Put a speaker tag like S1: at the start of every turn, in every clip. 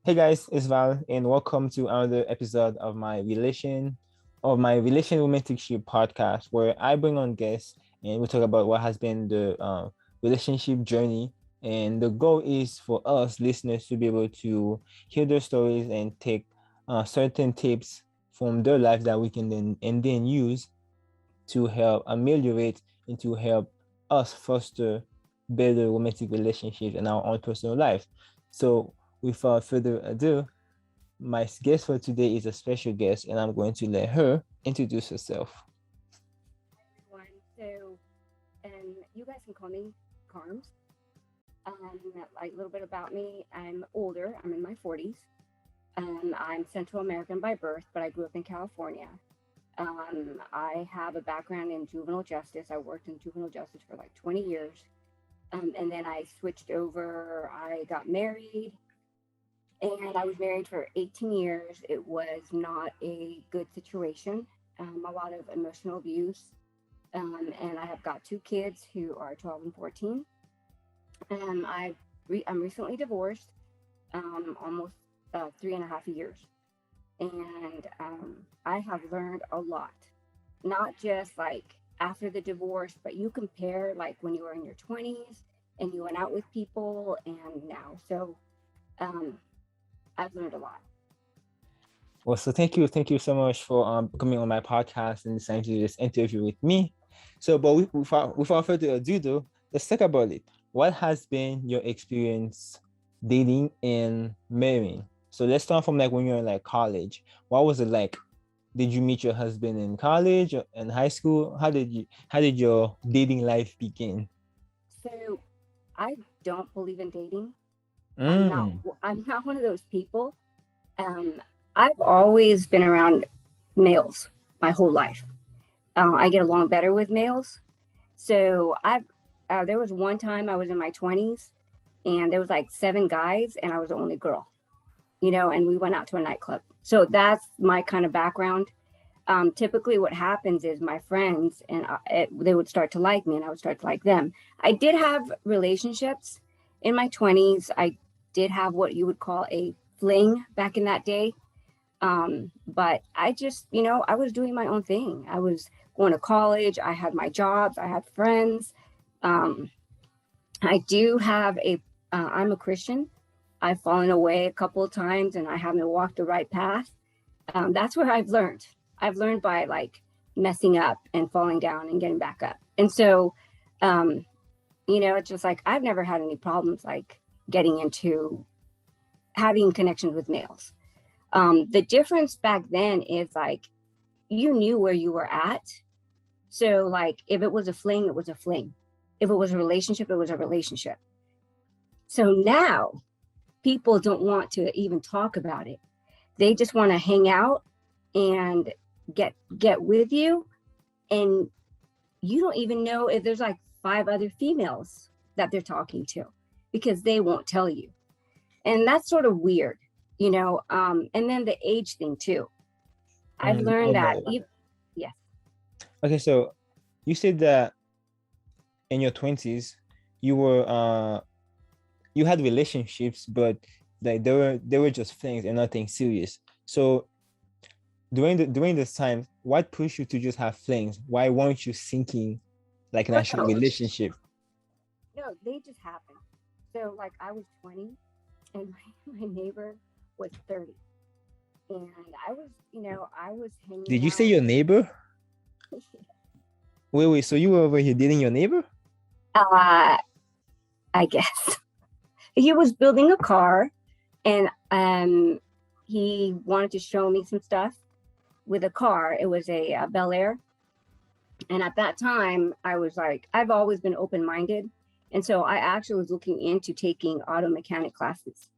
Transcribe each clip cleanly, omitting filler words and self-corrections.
S1: Hey guys, it's Val, and welcome to another episode of my relation romanticship podcast, where I bring on guests and we talk about what has been the relationship journey. And the goal is for us listeners to be able to hear their stories and take certain tips from their life that we can then use to help ameliorate and to help us foster better romantic relationships in our own personal life. So, without further ado, my guest for today is a special guest, and I'm going to let her introduce herself.
S2: Everyone. You guys can call me Carms. Like a little bit about me. I'm older. I'm in my 40s. I'm Central American by birth, but I grew up in California. I have a background in juvenile justice. I worked in juvenile justice for like 20 years. And then I switched over. I got married, and I was married for 18 years. It was not a good situation. A lot of emotional abuse. And I have got two kids who are 12 and 14. I'm recently divorced, almost 3.5 years. And I have learned a lot, not just like after the divorce, but you compare like when you were in your 20s and you went out with people and now. So um, I've learned a lot.
S1: Well, so thank you so much for coming on my podcast and deciding to this interview with me. So, but without further ado, though, let's talk about it. What has been your experience dating and marrying? So let's start from like when you were in like college. What was it like? Did you meet your husband in college or in high school? How did your dating life begin?
S2: So I don't believe in dating. I'm not
S1: Mm.
S2: I'm not one of those people. Um, I've always been around males my whole life. I get along better with males. So there was one time I was in my 20s and there was like seven guys and I was the only girl, and we went out to a nightclub. So that's my kind of background. Typically what happens is my friends and they would start to like me and I would start to like them. I did have relationships in my 20s. I did have what you would call a fling back in that day. But I just, I was doing my own thing. I was going to college. I had my jobs. I had friends. Um, I do have I'm a Christian. I've fallen away a couple of times and I haven't walked the right path. That's where I've learned. I've learned by like messing up and falling down and getting back up. And so, um, it's just like I've never had any problems like getting into having connections with males. The difference back then is like you knew where you were at. So like if it was a fling, it was a fling. If it was a relationship, it was a relationship. So now people don't want to even talk about it. They just want to hang out and get with you, and you don't even know if there's like five other females that they're talking to because they won't tell you. And that's sort of weird. And then the age thing too. I've
S1: Mm,
S2: learned that
S1: okay.
S2: yes.
S1: Okay, so you said that in your 20s you were you had relationships, but like they were just things and nothing serious. So during this time, what pushed you to just have flings? Why weren't you seeking like an actual
S2: Oh,
S1: relationship?
S2: no, they just happened. So like I was 20 and my neighbor was 30. And I was hanging
S1: Did you say
S2: out.
S1: your neighbor? Wait, so you were over here dating your neighbor?
S2: uh I guess. He was building a car and he wanted to show me some stuff with a car. It was a Bel Air. And at that time, I was like, I've always been open minded. And so I actually was looking into taking auto mechanic classes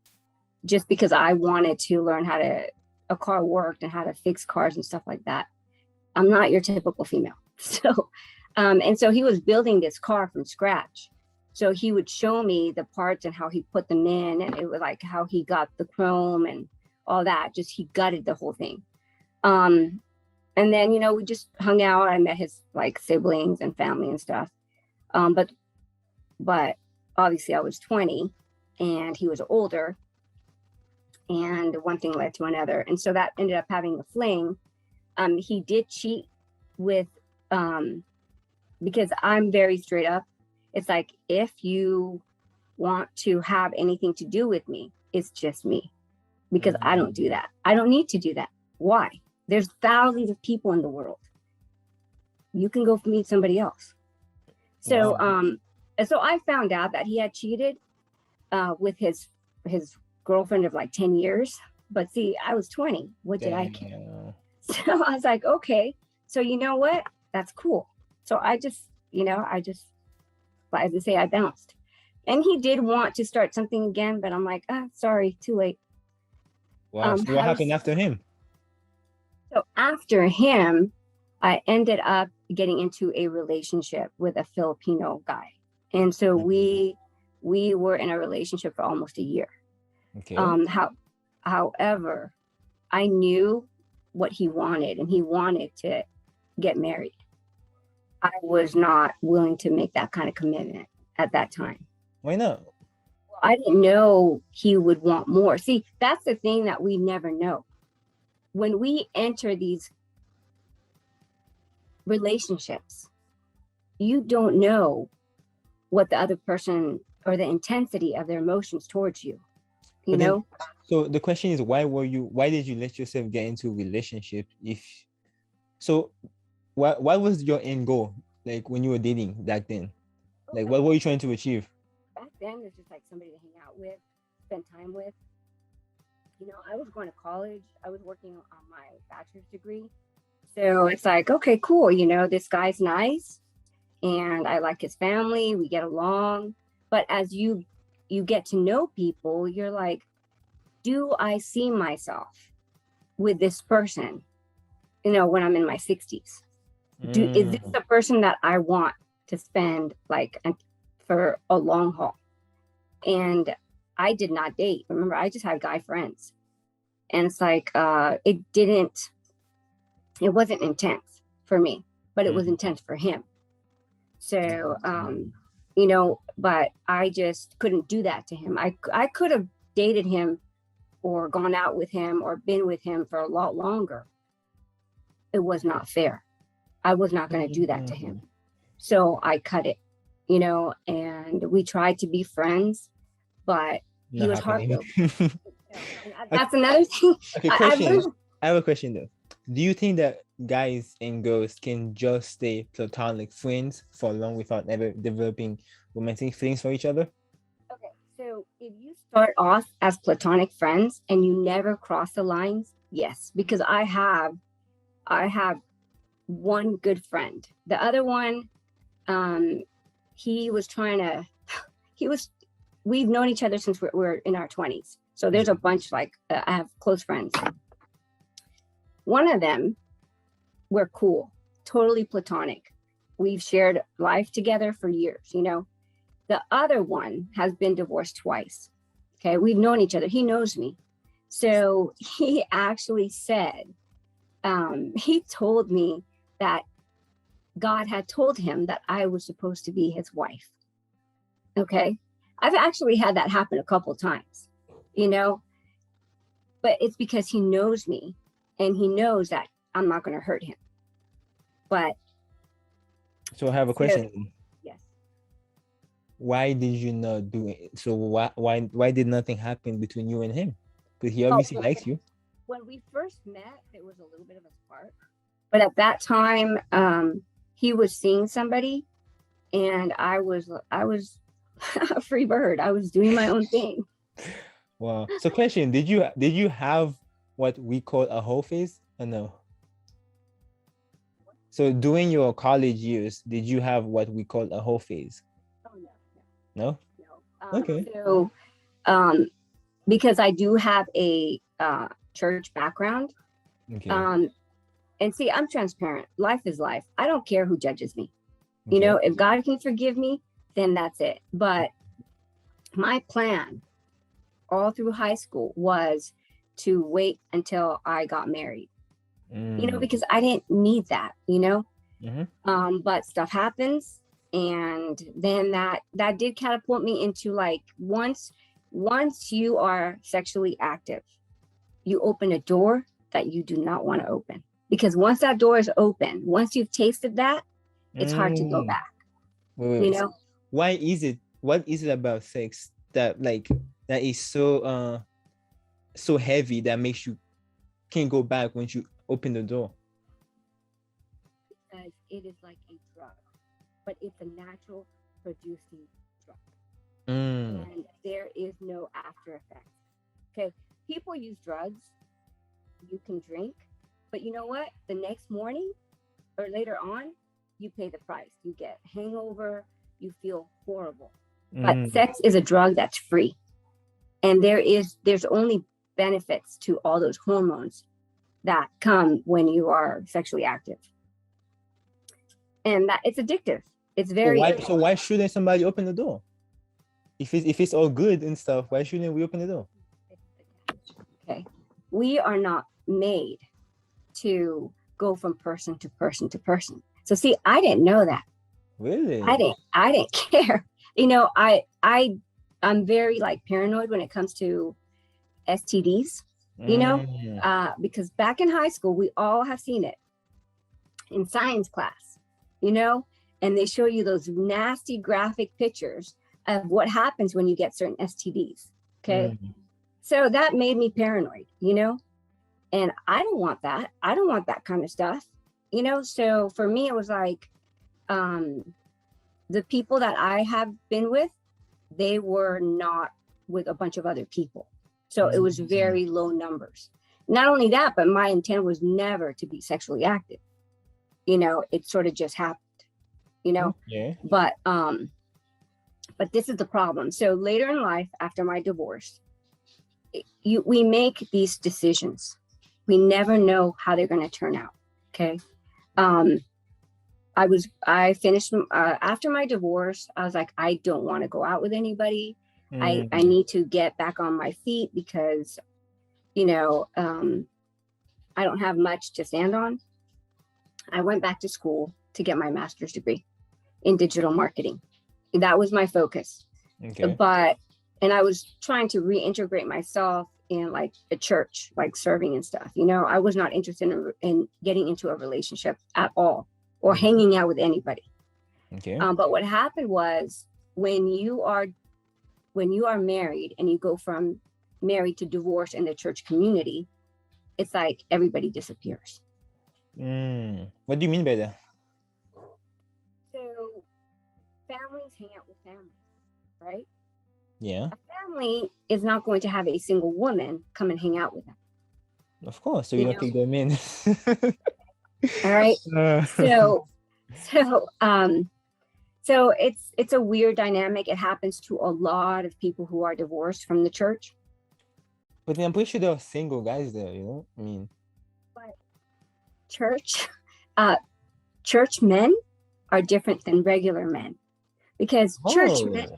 S2: just because I wanted to learn how to a car worked and how to fix cars and stuff like that. I'm not your typical female. And so he was building this car from scratch. So he would show me the parts and how he put them in, and it was like how he got the chrome and all that. Just he gutted the whole thing. Um, and then we just hung out. I met his like siblings and family and stuff. But obviously I was 20 and he was older. and one thing led to another. And so that ended up having a fling. He did cheat with, because I'm very straight up. It's like, if you want to have anything to do with me, it's just me, because I don't do that. I don't need to do that. Why? There's thousands of people in the world. You can go meet somebody else. So, so I found out that he had cheated with his girlfriend of like 10 years. But see, I was 20. What did I care? So I was like, okay, so you know what? That's cool. So I just, as I say, I bounced. And he did want to start something again, but I'm like, sorry, too late.
S1: Wow. So what happened after him?
S2: So after him, I ended up getting into a relationship with a Filipino guy. And so we were in a relationship for almost a year.
S1: Okay.
S2: However, I knew what he wanted, and he wanted to get married. I was not willing to make that kind of commitment at that time.
S1: Why not?
S2: Well, I didn't know he would want more. See, that's the thing that we never know. When we enter these relationships, you don't know what the other person or the intensity of their emotions towards you, you know?
S1: So the question is, why did you let yourself get into a relationship? What was your end goal? Like when you were dating back then? Like what were you trying to achieve?
S2: Back then, it's just like somebody to hang out with, spend time with. I was going to college. I was working on my bachelor's degree. So it's like, okay, cool. This guy's nice and I like his family. We get along. But as you get to know people, you're like, do I see myself with this person, when I'm in my 60s? Is this the person that I want to spend for a long haul? And I did not date. Remember, I just had guy friends. And it's like, it wasn't intense for me, but it was intense for him. So, but I just couldn't do that to him. I could have dated him or gone out with him or been with him for a lot longer. It was not fair. I was not going to do that to him. So I cut it, and we tried to be friends, but he was heartbroken. That's another thing.
S1: Okay, question. I have a question though. Do you think that guys and girls can just stay platonic friends for long without ever developing romantic feelings for each other?
S2: Okay, so if you start off as platonic friends and you never cross the lines, yes, because I have one good friend. The other one, we've known each other since we're in our 20s. So there's a bunch, I have close friends. One of them, we're cool, totally platonic. We've shared life together for years, The other one has been divorced twice. Okay, we've known each other. He knows me. So he actually said, he told me that God had told him that I was supposed to be his wife. Okay, I've actually had that happen a couple of times, but it's because he knows me and he knows that I'm not going to hurt him. But
S1: so I have a question.
S2: Yes.
S1: Why did you not do it? So why did nothing happen between you and him? Because he obviously likes you.
S2: When we first met, it was a little bit of a spark. But at that time, he was seeing somebody, and I was a free bird. I was doing my own thing.
S1: Wow. So question, did you have what we call a hoe phase or no? So during your college years, did you have what we call a hoe phase?
S2: Oh,
S1: no. Okay.
S2: So, because I do have a church background,
S1: okay.
S2: And see, I'm transparent. Life is life. I don't care who judges me. Okay. If God can forgive me, then that's it. But my plan all through high school was to wait until I got married, because I didn't need that, but stuff happens. And then that did catapult me into once once you are sexually active, you open a door that you do not want to open. Because once that door is open, once you've tasted that, it's hard to go back.
S1: Wait.
S2: You know?
S1: Why is it? What is it about sex that that is so so heavy that makes you can't go back once you open the door?
S2: Because it is like a drug, but it's a natural producing drug. And there is no after effect. Okay. People use drugs. You can drink, but you know what? The next morning or later on, you pay the price. You get hangover. You feel horrible. But sex is a drug that's free. And there's only benefits to all those hormones that come when you are sexually active. And that it's addictive. It's very
S1: so why shouldn't somebody open the door? If it's all good and stuff, why shouldn't we open the door?
S2: Okay. We are not made to go from person to person to person. So see, I didn't know that.
S1: Really?
S2: I didn't care. You know, I'm very like paranoid when it comes to STDs, you know, because back in high school, we all have seen it in science class, you know, and they show you those nasty graphic pictures of what happens when you get certain STDs. Okay. So that made me paranoid, you know, and I don't want that. I don't want that kind of stuff, you know. So for me, it was like, the people that I have been with, they were not with a bunch of other people. So it was very low numbers. Not only that, but my intent was never to be sexually active. You know, it sort of just happened, you know.
S1: Yeah.
S2: But this is the problem. So later in life, after my divorce, we make these decisions. We never know how they're going to turn out. Okay. I finished after my divorce. I was like, I don't want to go out with anybody. I need to get back on my feet because, you know, I don't have much to stand on. I went back to school to get my master's degree in digital marketing. That was my focus.
S1: Okay.
S2: And I was trying to reintegrate myself in like a church, like serving and stuff. You know, I was not interested in getting into a relationship at all or hanging out with anybody.
S1: Okay.
S2: But what happened was when you are married and you go from married to divorce in the church community, it's like everybody disappears.
S1: What do you mean by that?
S2: So families hang out with families, right?
S1: Yeah.
S2: A family is not going to have a single woman come and hang out with them.
S1: Of course. So you don't take them in.
S2: All right. So it's a weird dynamic. It happens to a lot of people who are divorced from the church.
S1: But I'm pretty sure there are single guys there, you know? I mean,
S2: but church men are different than regular men because church men,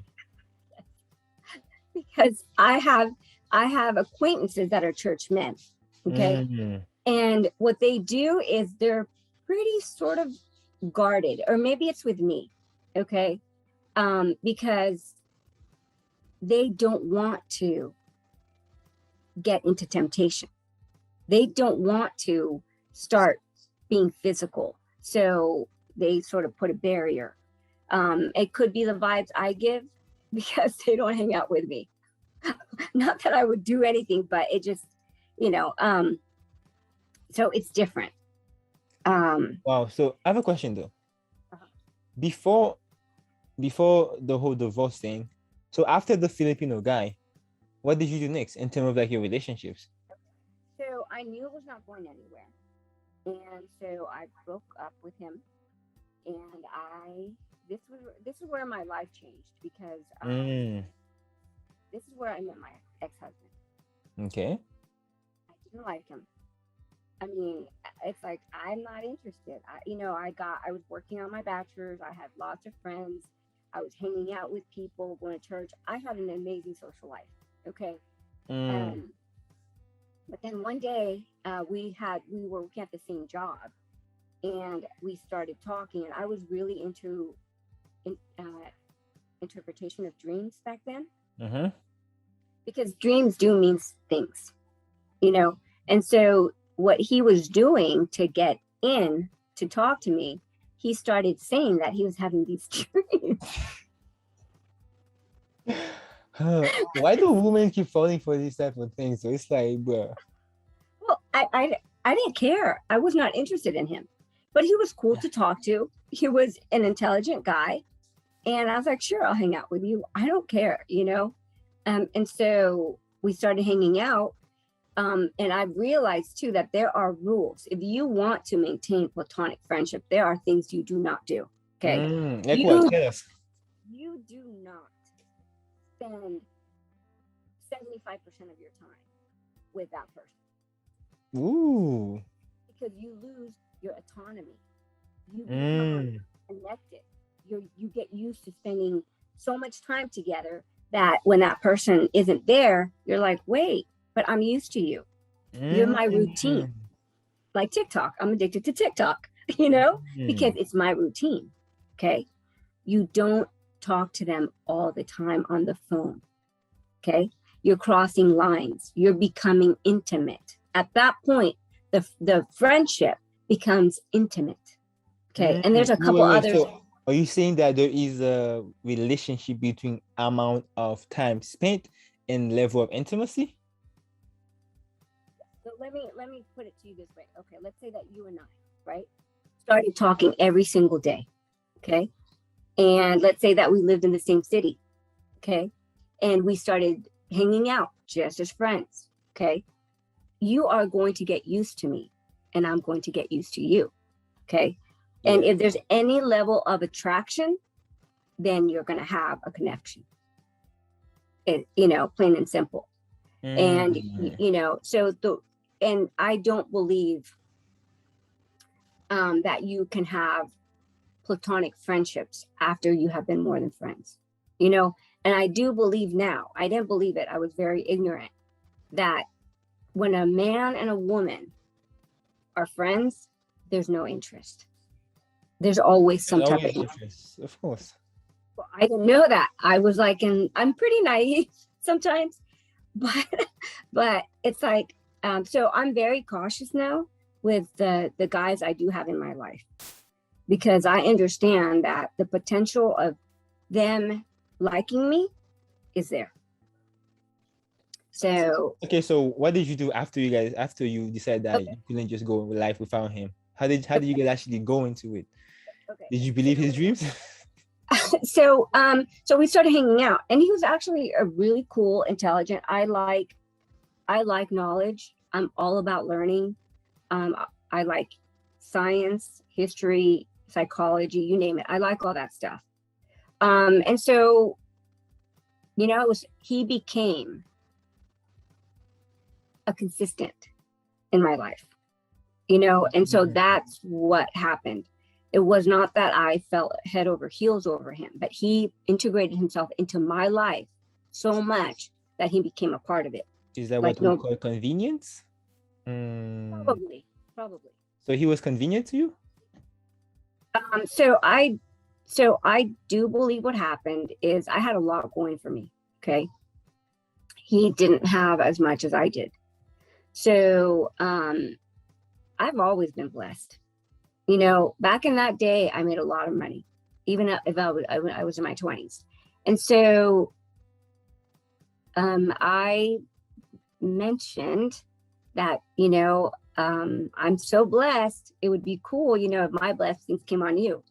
S2: because I have acquaintances that are church men. Okay. And what they do is they're pretty sort of guarded, or maybe it's with me. Okay. Because they don't want to get into temptation. They don't want to start being physical. So they sort of put a barrier. It could be the vibes I give because they don't hang out with me. Not that I would do anything, but it just, you know, so it's different.
S1: Wow. So I have a question though. Before the whole divorce thing, so after the Filipino guy, what did you do next in terms of like your relationships?
S2: So I knew it was not going anywhere. And so I broke up with him. And this is where my life changed because this is where I met my ex-husband.
S1: Okay.
S2: I didn't like him. I mean, it's like, I'm not interested. I was working on my bachelor's. I had lots of friends. I was hanging out with people, going to church. I had an amazing social life. Okay. But then one day we were working at the same job and we started talking, and I was really into interpretation of dreams back then. because dreams do mean things, you know. And so what he was doing to get in to talk to me, he started saying that he was having these dreams.
S1: Why do women keep falling for these type of things? So it's like, bro.
S2: Well, I didn't care. I was not interested in him, but he was cool to talk to. He was an intelligent guy. And I was like, sure, I'll hang out with you. I don't care, you know? And so we started hanging out. And I realized too that there are rules. If you want to maintain platonic friendship, there are things you do not do. Okay.
S1: Like what? Tell us.
S2: You do not spend 75% of your time with that person.
S1: Ooh.
S2: Because you lose your autonomy. You become connected. You get used to spending so much time together that when that person isn't there, you're like, wait, but I'm used to you. You're my routine. Like TikTok. I'm addicted to TikTok, you know, because it's my routine. Okay. You don't talk to them all the time on the phone. Okay. You're crossing lines. You're becoming intimate. At that point, the friendship becomes intimate. Okay. And there's a couple others.
S1: So are you saying that there is a relationship between amount of time spent and level of intimacy?
S2: So let me put it to you this way. Okay, let's say that you and I, right, started talking every single day. Okay. And let's say that we lived in the same city. Okay. And we started hanging out just as friends. Okay. You are going to get used to me and I'm going to get used to you. Okay. And if there's any level of attraction, then you're going to have a connection. You know, plain and simple. And, you know, and I don't believe that you can have platonic friendships after you have been more than friends, you know. And I do believe now, I didn't believe it, I was very ignorant, that when a man and a woman are friends, there's no interest. There's always some type of
S1: interest. Of course.
S2: Well, I didn't know that. I was like, and I'm pretty naive sometimes, but it's like, so I'm very cautious now with the guys I do have in my life, because I understand that the potential of them liking me is there. So
S1: okay, so what did you do after you decided that you couldn't just go with life without him? How did you guys actually go into it? Okay. Did you believe his dreams?
S2: So we started hanging out, and he was actually a really cool, intelligent. I like knowledge. I'm all about learning. I like science, history, psychology, you name it. I like all that stuff. And so, you know, he became a consistent in my life, you know, and so that's what happened. It was not that I fell head over heels over him, but he integrated himself into my life so much that he became a part of it.
S1: Is that like what we call convenience?
S2: Probably.
S1: So he was convenient to you?
S2: So I do believe what happened is I had a lot going for me. Okay. He didn't have as much as I did. So I've always been blessed. You know, back in that day, I made a lot of money, even if I was in my 20s. And so I mentioned that, you know, I'm so blessed. It would be cool, you know, if my blessings came on you.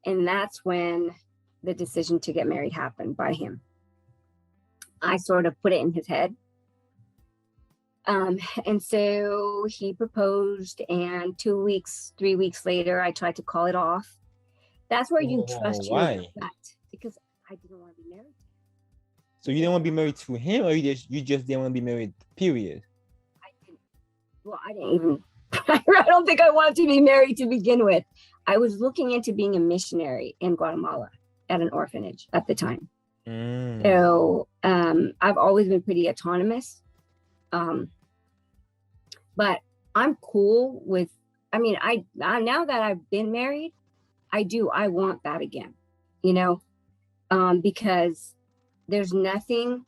S2: And that's when the decision to get married happened by him. I sort of put it in his head. And so he proposed, and 2 weeks, 3 weeks later, I tried to call it off. That's where you trust your gut, because I didn't want to be married.
S1: So you didn't want to be married to him, or you just didn't want to be married, period?
S2: I didn't even, I don't think I wanted to be married to begin with. I was looking into being a missionary in Guatemala at an orphanage at the time. So I've always been pretty autonomous. But I'm cool with, I mean, now that I've been married, I want that again, you know, because there's nothing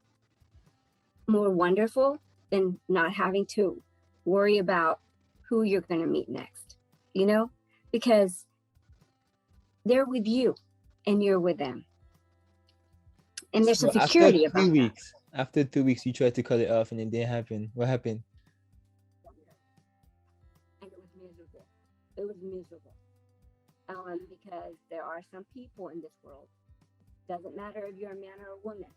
S2: more wonderful than not having to worry about who you're going to meet next, you know, because they're with you and you're with them. And there's a security about that.
S1: After 2 weeks, you tried to cut it off and it didn't happen. What happened?
S2: And it was miserable. It was miserable. Because there are some people in this world, doesn't matter if you're a man or a woman,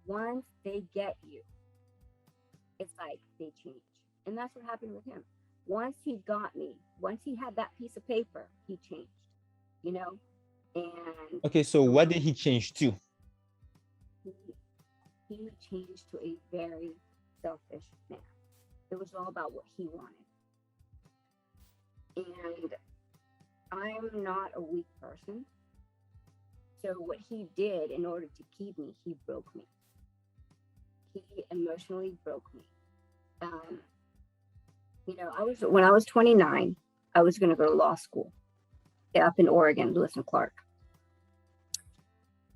S2: once they get you, it's like they change. And that's what happened with him. Once he got me, once he had that piece of paper, he changed, you know? And
S1: okay, so what did he change to?
S2: He changed to a very selfish man. It was all about what he wanted. And I'm not a weak person. So what he did in order to keep me, he broke me. He emotionally broke me. You know, when I was 29, I was going to go to law school up in Oregon, Lewis and Clark.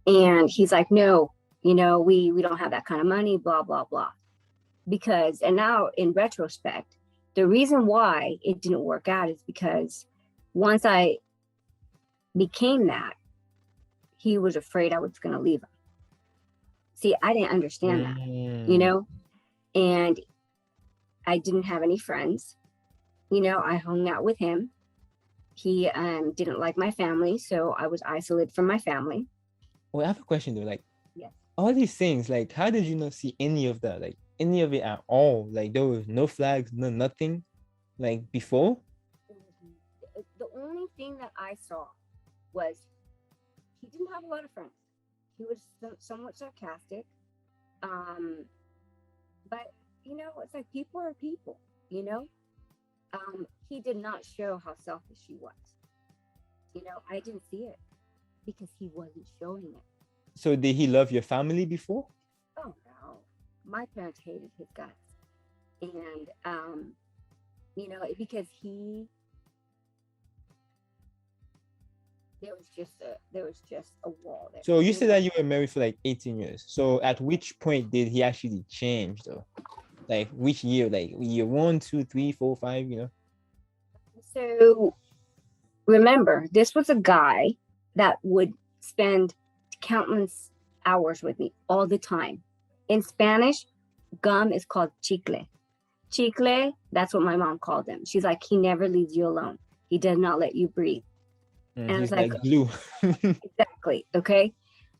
S2: And he's like, no, you know, we don't have that kind of money, blah, blah, blah. Because, and now in retrospect, the reason why it didn't work out is because once I became that, he was afraid I was going to leave him. See, I didn't understand that, you know, and I didn't have any friends. You know, I hung out with him. He didn't like my family, so I was isolated from my family.
S1: Well, I have a question though, like,
S2: yes,
S1: all these things, like, how did you not see any of that, like, any of it at all? Like, there was no flags, no nothing, like, before?
S2: The only thing that I saw was he didn't have a lot of friends. He was somewhat sarcastic. But, you know, it's like people are people, you know? He did not show how selfish he was. You know, I didn't see it because he wasn't showing it.
S1: So did he love your family before?
S2: Oh, no. My parents hated his guts. And, you know, because there was just a wall there.
S1: So you said that you were married for like 18 years. So at which point did he actually change though? Like which year? Like year 1, 2, 3, 4, 5, you know?
S2: So remember, this was a guy that would spend countless hours with me all the time. In Spanish, gum is called chicle. Chicle, that's what my mom called him. She's like, he never leaves you alone. He does not let you breathe.
S1: And I was like glue.
S2: Exactly. Okay.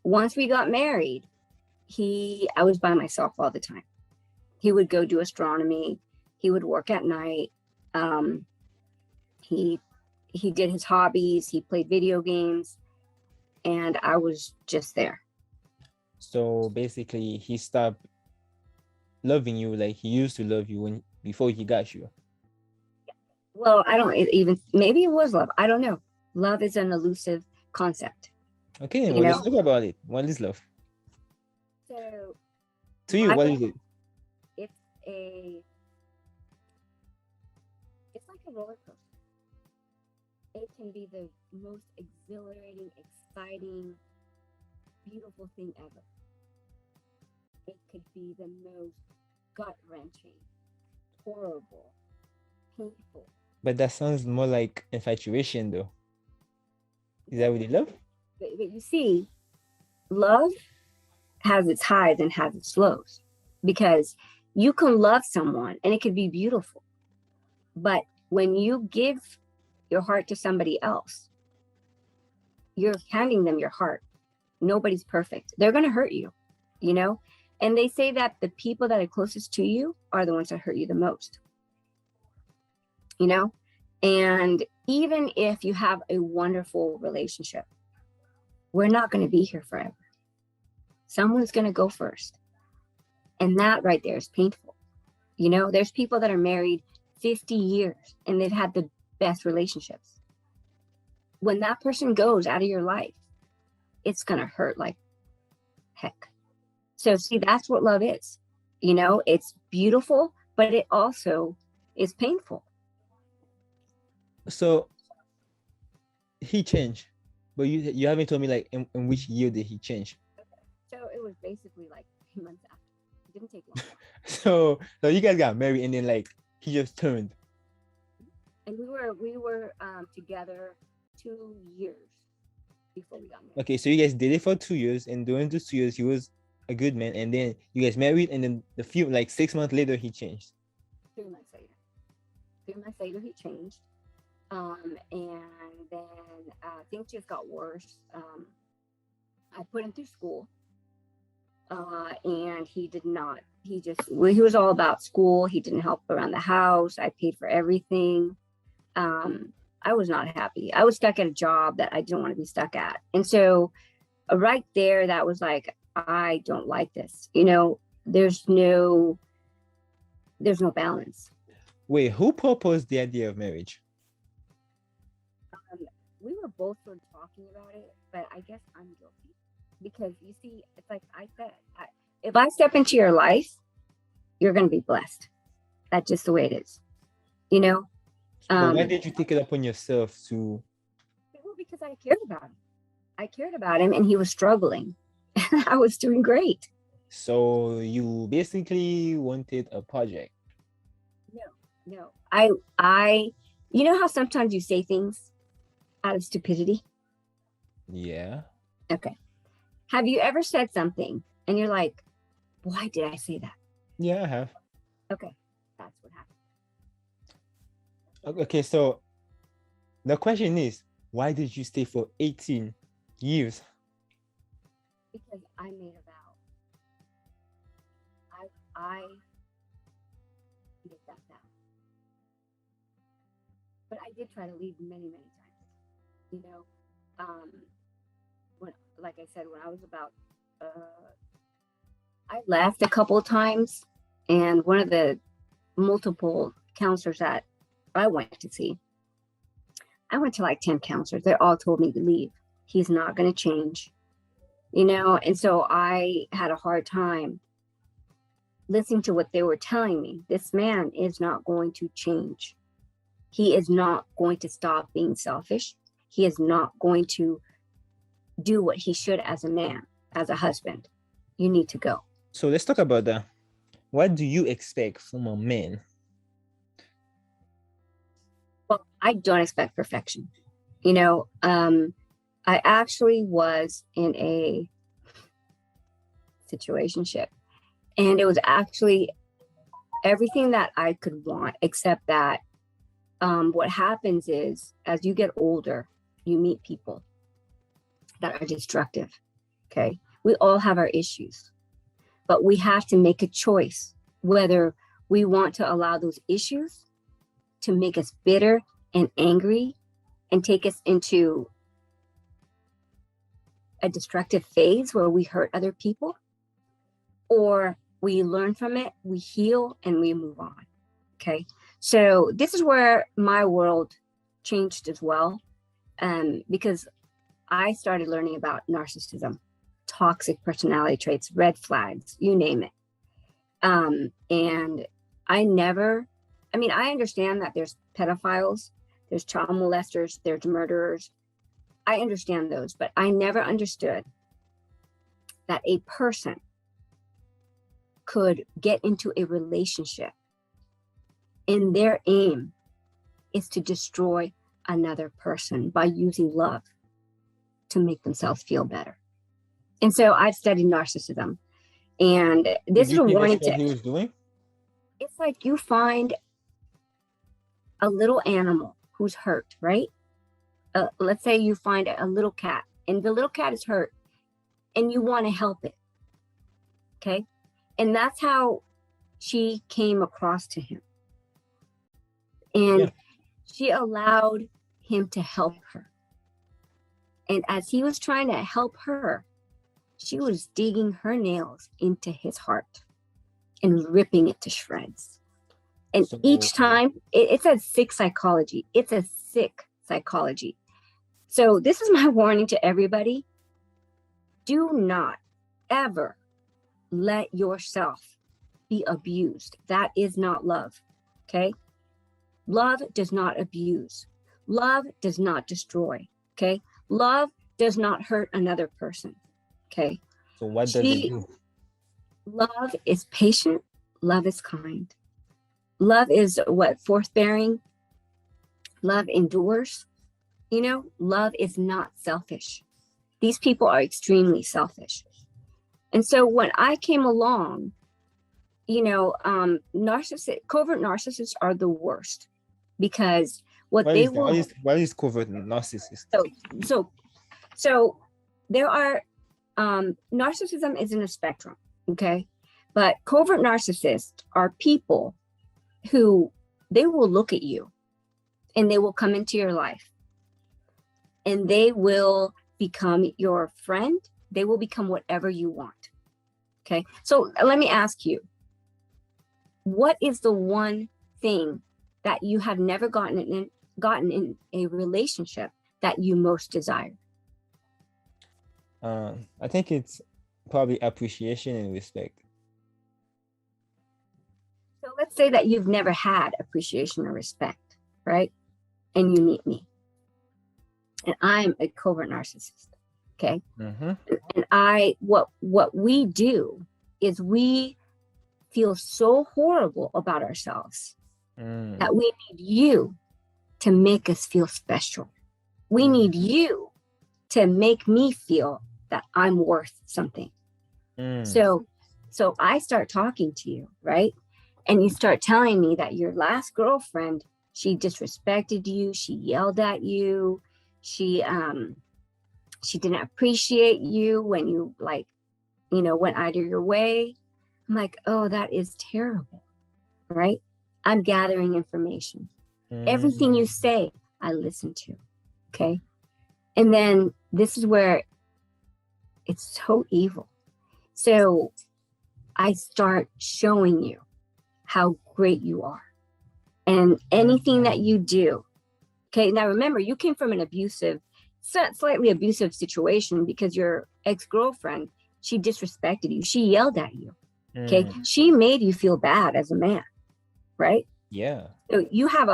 S2: Once we got married, I was by myself all the time. He would go do astronomy. He would work at night. He did his hobbies. He played video games, and I was just there.
S1: So basically, he stopped loving you like he used to love you before he got you.
S2: Well, I don't even, maybe it was love. I don't know. Love is an elusive concept.
S1: Okay, well, let's talk about it. What is love?
S2: So,
S1: to you, what is it?
S2: It's like a roller coaster. It can be the most exhilarating, exciting, beautiful thing ever. It could be the most gut-wrenching, horrible, painful.
S1: But that sounds more like infatuation, though. Is that really love?
S2: But you see, love has its highs and has its lows, because you can love someone and it could be beautiful. But when you give your heart to somebody else, you're handing them your heart. Nobody's perfect. They're going to hurt you, you know? And they say that the people that are closest to you are the ones that hurt you the most, you know? And even if you have a wonderful relationship, we're not going to be here forever. Someone's going to go first. And that right there is painful. You know, there's people that are married 50 years and they've had the best relationships. When that person goes out of your life, it's going to hurt like heck. So see, that's what love is. You know, it's beautiful, but it also is painful.
S1: So he changed, but you haven't told me like in which year did he change?
S2: Okay. So it was basically like 3 months after. It didn't take long.
S1: So you guys got married, and then like he just turned.
S2: And we were together 2 years before we got married.
S1: Okay, so you guys dated for 2 years, and during those 2 years, he was a good man, and then you guys married, and then 6 months later, he changed.
S2: 3 months later. 3 months later, he changed. And then things just got worse. I put him through school, and he did not. He was all about school. He didn't help around the house. I paid for everything. I was not happy. I was stuck at a job that I didn't want to be stuck at. And so right there, that was like, I don't like this. You know, there's no balance.
S1: Wait, who proposed the idea of marriage?
S2: We were both sort of talking about it, but I guess I'm guilty because you see, it's like I said, if I step into your life, you're going to be blessed. That's just the way it is, you know?
S1: Why did you take it upon yourself to?
S2: Well, because I cared about him. I cared about him, and he was struggling. I was doing great.
S1: So you basically wanted a project.
S2: No. I you know how sometimes you say things out of stupidity?
S1: Yeah.
S2: Okay. Have you ever said something and you're like, why did I say that?
S1: Yeah, I have.
S2: Okay. That's what happened.
S1: Okay, so the question is, why did you stay for 18 years?
S2: Because I made a vow. I did that vow. But I did try to leave many, many times. You know, like I said, when I was about, I left a couple of times, and one of the multiple counselors that I went to see, I went to like 10 counselors. They all told me to leave. He's not going to change, you know? And so I had a hard time listening to what they were telling me. This man is not going to change. He is not going to stop being selfish. He is not going to do what he should as a man, as a husband. You need to go.
S1: So let's talk about that. What do you expect from a man?
S2: Well, I don't expect perfection. You know, I actually was in a situationship, and it was actually everything that I could want, except that what happens is, as you get older, you meet people that are destructive. Okay. We all have our issues, but we have to make a choice whether we want to allow those issues to make us bitter and angry and take us into a destructive phase where we hurt other people, or we learn from it, we heal, and we move on. Okay. So this is where my world changed as well, because I started learning about narcissism, toxic personality traits, red flags, you name it. And I understand that there's pedophiles, there's child molesters, there's murderers. I understand those, but I never understood that a person could get into a relationship and their aim is to destroy another person by using love to make themselves feel better. And so I've studied narcissism, and this is a warning to.
S1: He was doing?
S2: It's like you find a little animal who's hurt, right? Let's say you find a little cat, and the little cat is hurt, and you want to help it. Okay, and that's how she came across to him, and she allowed him to help her. And as he was trying to help her, she was digging her nails into his heart and ripping it to shreds. And each time, it's a sick psychology. It's a sick psychology. So this is my warning to everybody. Do not ever let yourself be abused. That is not love, okay? Love does not abuse. Love does not destroy, okay? Love does not hurt another person, okay?
S1: So what does it do?
S2: Love is patient. Love is kind. Love is what? Forthbearing. Love endures. Love is not selfish. These people are extremely selfish. And so when I came along, covert narcissists are the worst, because what
S1: Why
S2: they
S1: is
S2: will.
S1: why is covert narcissist?
S2: So there are narcissism is in a spectrum, okay? But covert narcissists are people who they will look at you and they will come into your life and they will become your friend. They will become whatever you want. Okay. So let me ask you, what is the one thing that you have never gotten in a relationship that you most desire?
S1: I think it's probably appreciation and respect.
S2: So let's say that you've never had appreciation or respect, right? And you meet me. And I'm a covert narcissist. Okay.
S1: Mm-hmm.
S2: And what we do is we feel so horrible about ourselves that we need you to make us feel special. We need you to make me feel that I'm worth something. So I start talking to you, right? And you start telling me that your last girlfriend, she disrespected you, she yelled at you, she didn't appreciate you when you went out of your way. I'm like, oh, that is terrible, right? I'm gathering information. Everything you say, I listen to, okay? And then this is where it's so evil. So I start showing you how great you are and anything that you do. Okay, now remember, you came from an slightly abusive situation because your ex-girlfriend, she disrespected you. She yelled at you. Okay, she made you feel bad as a man, right?
S1: Yeah.
S2: So you have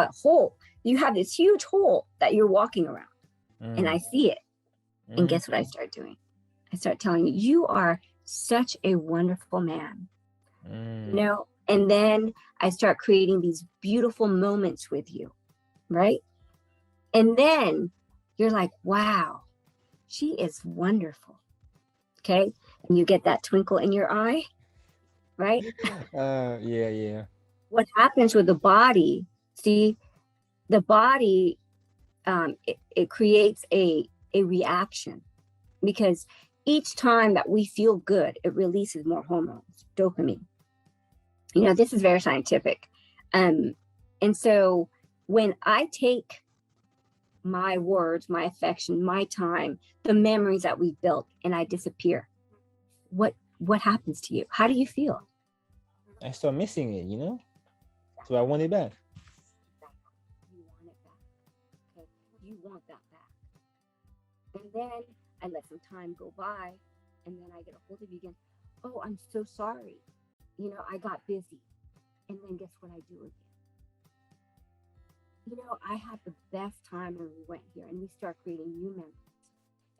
S2: this huge hole that you're walking around, and I see it. And guess what I start doing? I start telling you, you are such a wonderful man, and then I start creating these beautiful moments with you, right? And then you're like, wow, she is wonderful. Okay. And you get that twinkle in your eye, right?
S1: Yeah.
S2: What happens with the body? See, the body, it creates a reaction, because each time that we feel good, it releases more hormones, dopamine. This is very scientific. And so when I take my words, my affection, my time, the memories that we've built, and I disappear, what happens to you? How do you feel?
S1: I start missing it, So I want it back.
S2: You want it back. Okay, you want that back. And then I let some time go by, and then I get a hold of you again. Oh, I'm so sorry. I got busy. And then guess what I do again? I had the best time when we went here, and we start creating new memories,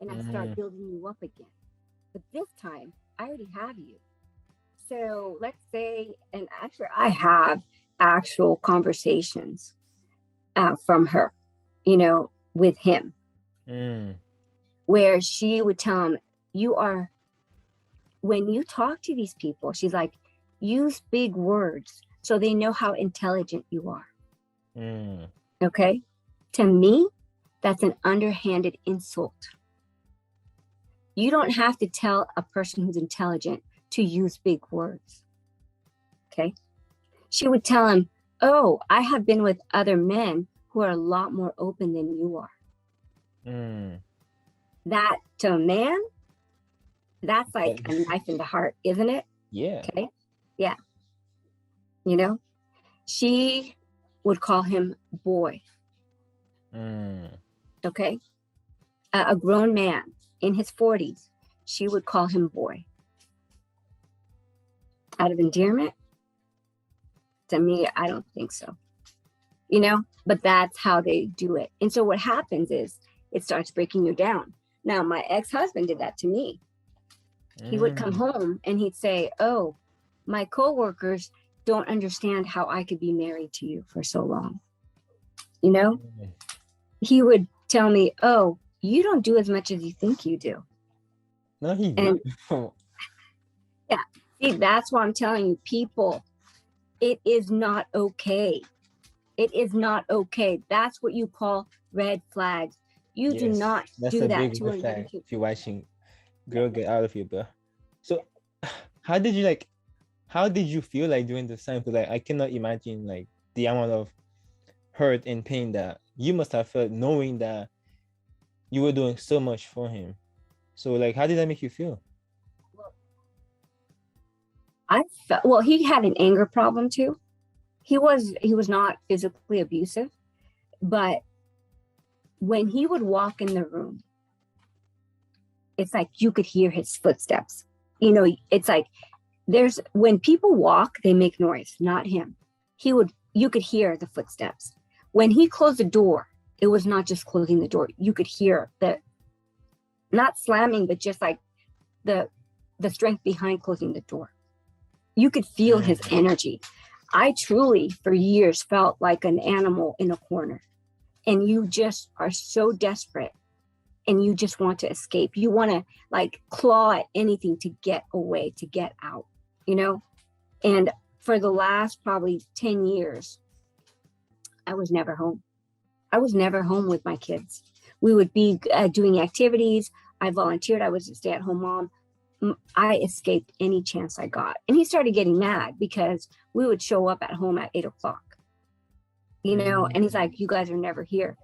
S2: and I start building you up again. But this time, I already have you. So let's say, and actually I have actual conversations from her, with him, where she would tell him, when you talk to these people, she's like, use big words so they know how intelligent you are. Okay? To me, that's an underhanded insult. You don't have to tell a person who's intelligent to use big words. Okay? She would tell him, oh, I have been with other men who are a lot more open than you are. That, to a man, that's like a knife in the heart, isn't it?
S1: Yeah.
S2: Okay? Yeah. She would call him boy. Okay? A grown man in his 40s, she would call him boy. Out of endearment? To me, I don't think so. But that's how they do it. And so what happens is it starts breaking you down. Now, my ex-husband did that to me. He would come home and he'd say, oh, my coworkers don't understand how I could be married to you for so long. You know, he would tell me, oh, you don't do as much as you think you do.
S1: No, he
S2: And
S1: did.
S2: yeah, see, that's why I'm telling you, people, it is not okay. It is not okay. That's what you call red flags. You do
S1: Yes,
S2: not
S1: that's
S2: do
S1: a
S2: that
S1: big
S2: to
S1: red
S2: another
S1: flag.
S2: human.
S1: If you're watching, girl, get out of here, bro. So, how did you feel like during this time? Because like, I cannot imagine like the amount of hurt and pain that you must have felt knowing that you were doing so much for him. So like, how did that make you feel?
S2: Well, he had an anger problem too. He was not physically abusive, but when he would walk in the room, it's like you could hear his footsteps. You know, it's like when people walk, they make noise, not him. You could hear the footsteps. When he closed the door, it was not just closing the door. You could hear not slamming, but just like the strength behind closing the door. You could feel his energy. I truly, for years, felt like an animal in a corner. And you just are so desperate and you just want to escape. You want to like claw at anything to get away, to get out, you know? And for the last probably 10 years, I was never home. I was never home with my kids. We would be doing activities. I volunteered. I was a stay-at-home mom. I escaped any chance I got. And he started getting mad because we would show up at home at 8:00, you know, and he's like, you guys are never here.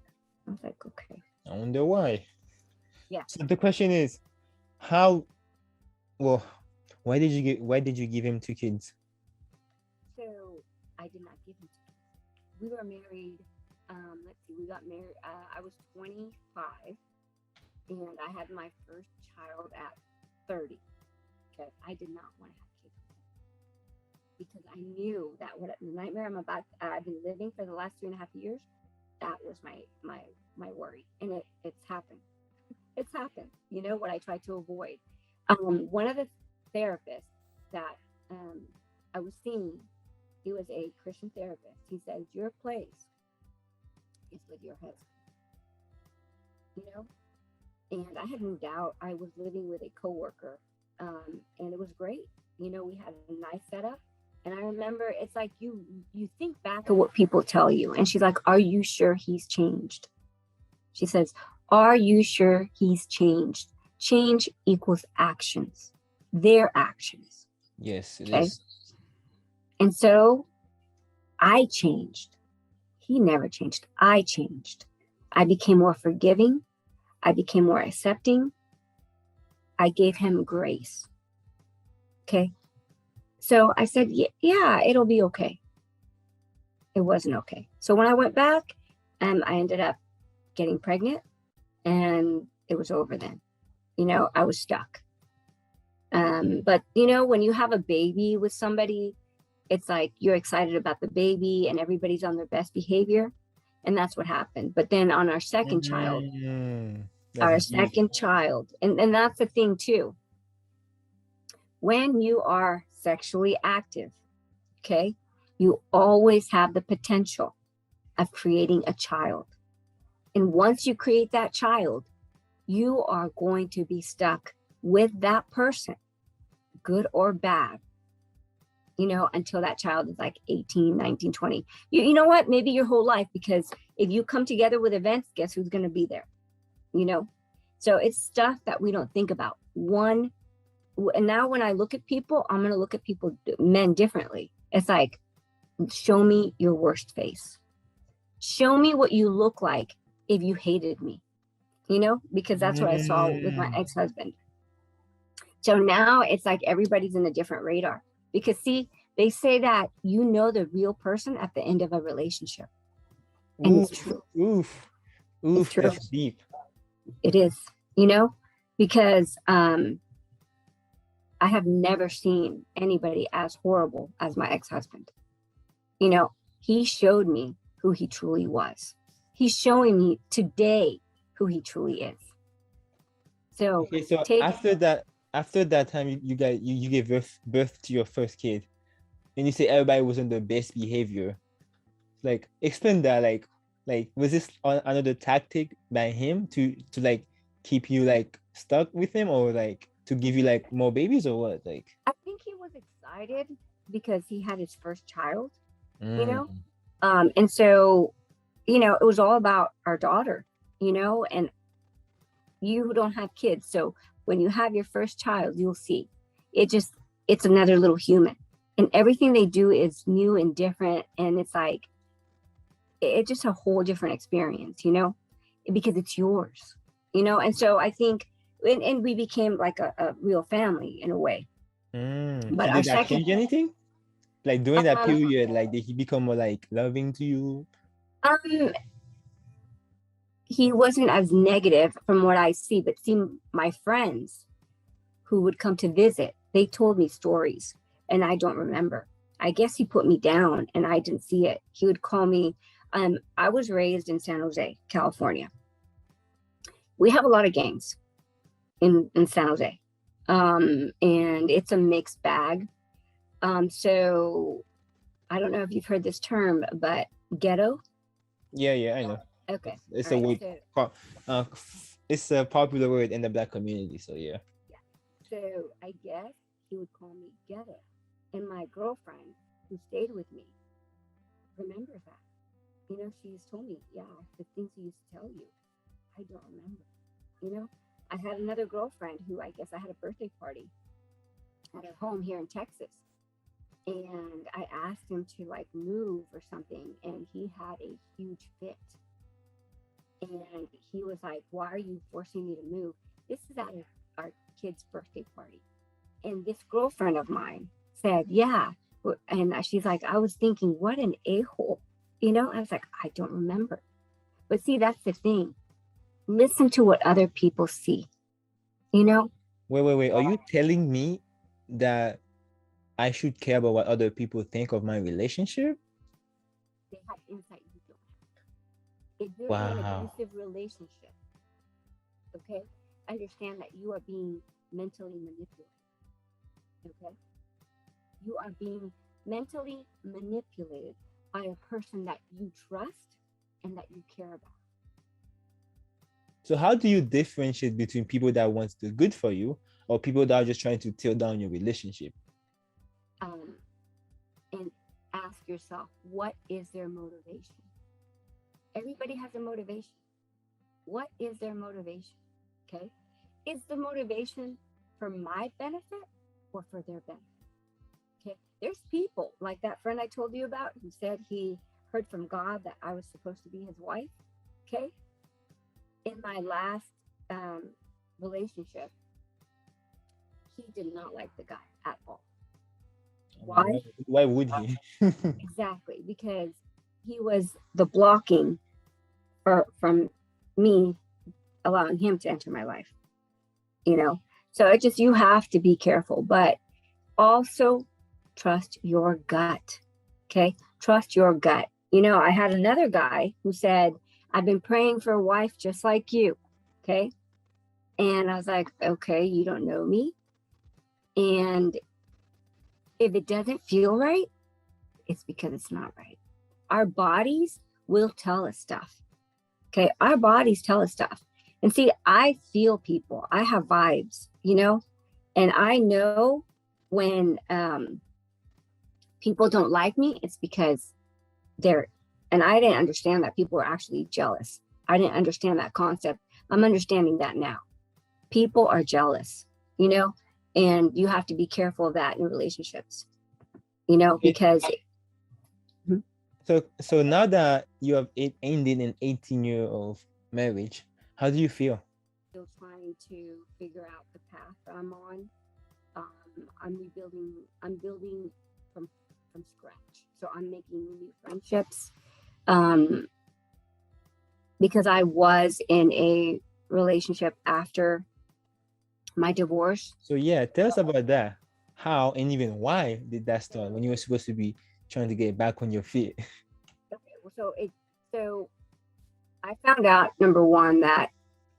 S2: I was like, okay.
S1: I wonder why.
S2: Yeah.
S1: So the question is, why did you give him 2 kids?
S2: So I did not give him 2 kids. We were married. Let's see, we got married. I was 25 and I had my first child at 30. Okay. I did not want to have kids because I knew that the nightmare I've been living for the last 3.5 years, that was my worry. And it's happened. It's happened. You know what I tried to avoid. One of the therapists that I was seeing, he was a Christian therapist. He says, your place is with your husband. You know? And I had moved out. I was living with a coworker, and it was great. You know, we had a nice setup. And I remember it's like you think back at what people tell you. And she's like, are you sure he's changed? She says, are you sure he's changed? Change equals actions, their actions.
S1: Yes, it
S2: okay?
S1: is.
S2: And so I changed. He never changed. I changed. I became more forgiving. I became more accepting. I gave him grace. Okay. So I said, yeah, it'll be okay. It wasn't okay. So when I went back, I ended up getting pregnant and it was over then. You know, I was stuck. But, you know, when you have a baby with somebody, it's like you're excited about the baby and everybody's on their best behavior. And that's what happened. But then on our second child, and that's the thing too. When you are sexually active, okay, you always have the potential of creating a child. And once you create that child, you are going to be stuck with that person, good or bad, you know, until that child is like 18, 19, 20. You know what? Maybe your whole life, because if you come together with events, guess who's going to be there? You know? So it's stuff that we don't think about. And now when I look at people, I'm going to look at men differently. It's like, show me your worst face. Show me what you look like if you hated me, you know, because that's what I saw with my ex-husband. So now it's like everybody's in a different radar because see, they say that you know the real person at the end of a relationship. And it's true.
S1: It's true. That's deep.
S2: It is, you know, because I have never seen anybody as horrible as my ex-husband. You know, he showed me who he truly was. He's showing me today who he truly is. So,
S1: okay, so after that time, you gave birth to your first kid. and you say everybody was on the best behavior. Like, explain that. Like was this another tactic by him to like keep you like stuck with him, or like to give you like more babies, or what? Like,
S2: I think he was excited because he had his first child, you know?
S1: mm,
S2: And so, it was all about our daughter, and you don't have kids. So when you have your first child, you'll see it's another little human, and everything they do is new and different. And it's like, it's just a whole different experience, because it's yours, And so I think, and we became like a real family in a way. But
S1: so
S2: our
S1: did that
S2: second,
S1: change anything? Like during that
S2: um,
S1: period, like did he become more like loving to you?
S2: um, he wasn't as negative from what I see, but see, my friends who would come to visit, they told me stories and I don't remember. I guess he put me down and I didn't see it. He would call me. I was raised in San Jose, California. We have a lot of gangs in San Jose. And it's a mixed bag. So I don't know if you've heard this term, but ghetto.
S1: Yeah, I know.
S2: Okay.
S1: It's
S2: All
S1: a
S2: right.
S1: word. Uh, it's a popular word in the Black community. So yeah.
S2: So I guess he would call me ghetto. And my girlfriend who stayed with me remembers that. She's told me, yeah, the things he used to tell you, I don't remember. I had another girlfriend who I guess I had a birthday party at her home here in Texas. And I asked him to like move or something, and he had a huge fit. And he was like, why are you forcing me to move? This is at our kid's birthday party. And this girlfriend of mine said, yeah. And she's like, I was thinking, what an a-hole. I was like, I don't remember. But see, that's the thing. Listen to what other people see.
S1: Wait. Are you telling me that I should care about what other people think of my relationship?
S2: They have insight you don't have. If you're in an
S1: Wow.
S2: abusive relationship, okay, understand that you are being mentally manipulated. Okay? You are being mentally manipulated by a person that you trust and that you care about.
S1: So how do you differentiate between people that want the good for you or people that are just trying to tear down your relationship?
S2: And ask yourself, what is their motivation? Everybody has a motivation. What is their motivation? Okay? Is the motivation for my benefit or for their benefit? Okay? There's people like that friend I told you about who said he heard from God that I was supposed to be his wife. Okay? In my last relationship, he did not like the guy at all. Why?
S1: Why would he?
S2: Exactly, because he was the blocking from me allowing him to enter my life. So it just, you have to be careful, but also trust your gut. Okay, trust your gut. I had another guy who said, I've been praying for a wife just like you. Okay, and I was like, okay, you don't know me, and if it doesn't feel right, it's because it's not right. Our bodies will tell us stuff. Okay, our bodies tell us stuff. And see, I feel people. I have vibes, and I know when people don't like me, it's because and I didn't understand that people were actually jealous. I didn't understand that concept. I'm understanding that now. People are jealous, and you have to be careful of that in relationships, because.
S1: So now that you have ended an 18-year of marriage, how do you feel?
S2: Still trying to figure out the path that I'm on. I'm building from scratch. So I'm making new friendships. Because I was in a relationship after my divorce.
S1: So yeah, tell us about that. How and even why did that start when you were supposed to be trying to get back on your feet?
S2: Okay, well, so I found out, number one, that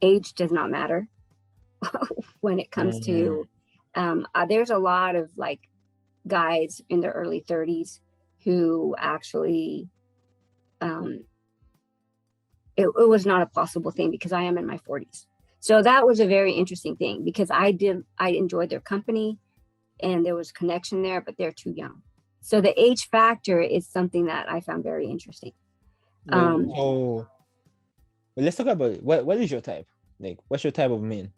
S2: age does not matter when it comes to there's a lot of like guys in their early 30s who actually it was not a possible thing because I am in my 40s. So that was a very interesting thing because I enjoyed their company and there was connection there, but they're too young. So the age factor is something that I found very interesting.
S1: So let's talk about what is your type? Like, what's your type of men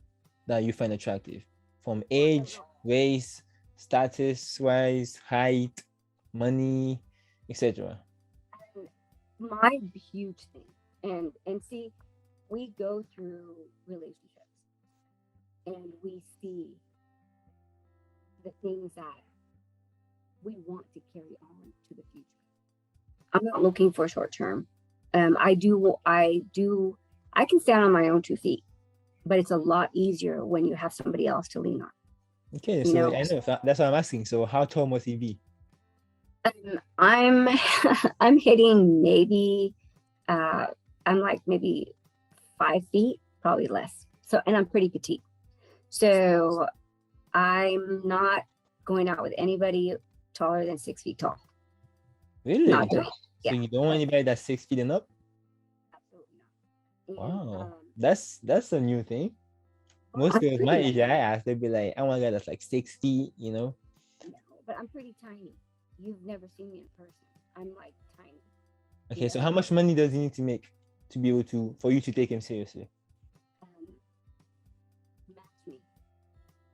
S1: that you find attractive? From age, race, status wise, height, money, etc.
S2: My huge thing, and see, we go through relationships and we see the things that we want to carry on to the future. I'm not looking for short term. I can stand on my own 2 feet, but it's a lot easier when you have somebody else to lean on.
S1: Okay, so I know that's what I'm asking. So how tall must he be?
S2: I'm hitting maybe I'm like maybe 5 feet, probably less. So, and I'm pretty petite. So I'm not going out with anybody taller than 6 feet tall.
S1: Really?
S2: Not doing it.
S1: So you don't want anybody that's 6 feet and up?
S2: Absolutely not.
S1: Wow, that's a new thing. Most girls my age I ask, they'd be like, I want a guy that's like 6 feet, you know.
S2: No, but I'm pretty tiny. You've never seen me in person. I'm like tiny.
S1: Okay, so how much money does he need to make to be able to for you to take him seriously?
S2: Match me.